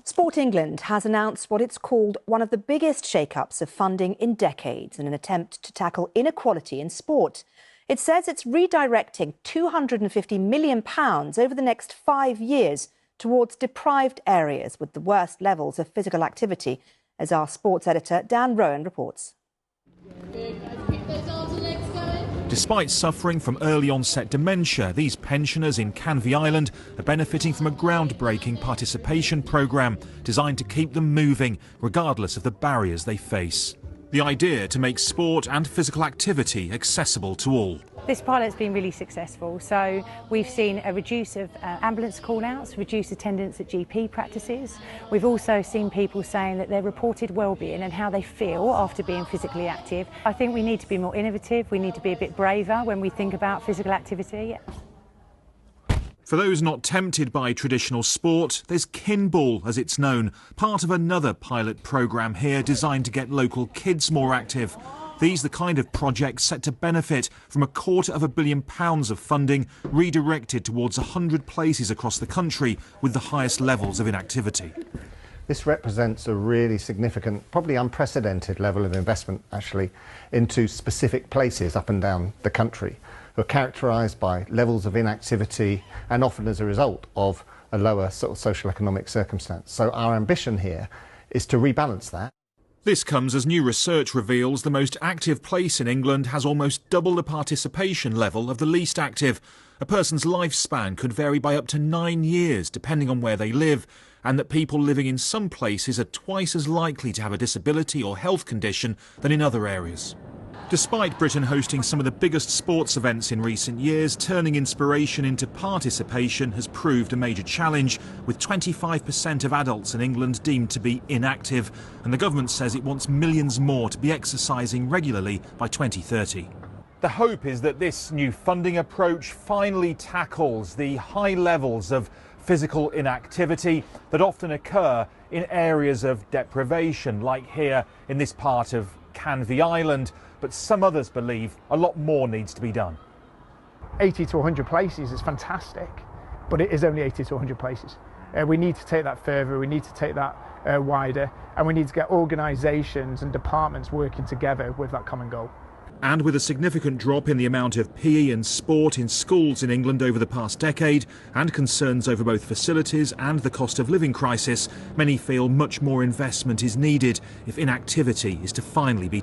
Sport England has announced what it's called one of the biggest shake-ups of funding in decades in an attempt to tackle inequality in sport. It says it's redirecting £250 million over the next 5 years towards deprived areas with the worst levels of physical activity, as our sports editor Dan Rowan reports. Despite suffering from early-onset dementia, these pensioners in Canvey Island are benefiting from a groundbreaking participation programme designed to keep them moving, regardless of the barriers they face. The idea to make sport and physical activity accessible to all. This pilot's been really successful, so we've seen a reduce of ambulance call-outs, reduced attendance at GP practices. We've also seen people saying that their reported well-being and how they feel after being physically active. I think we need to be more innovative, we need to be a bit braver when we think about physical activity. For those not tempted by traditional sport, there's Kinball, as it's known, part of another pilot programme here designed to get local kids more active. These are the kind of projects set to benefit from £250 million of funding redirected towards 100 places across the country with the highest levels of inactivity. This represents a really significant, probably unprecedented level of investment, actually, into specific places up and down the country, who are characterised by levels of inactivity and often as a result of a lower sort of social economic circumstance. So our ambition here is to rebalance that. This comes as new research reveals the most active place in England has almost double the participation level of the least active. A person's lifespan could vary by up to 9 years depending on where they live, and that people living in some places are twice as likely to have a disability or health condition than in other areas. Despite Britain hosting some of the biggest sports events in recent years, turning inspiration into participation has proved a major challenge, with 25% of adults in England deemed to be inactive, and the government says it wants millions more to be exercising regularly by 2030. The hope is that this new funding approach finally tackles the high levels of physical inactivity that often occur in areas of deprivation, like here in this part of Canvey Island. But some others believe a lot more needs to be done. 80 to 100 places is fantastic, but it is only 80 to 100 places. We need to take that further, we need to take that wider, and we need to get organisations and departments working together with that common goal. And with a significant drop in the amount of PE and sport in schools in England over the past decade, and concerns over both facilities and the cost of living crisis, many feel much more investment is needed if inactivity is to finally be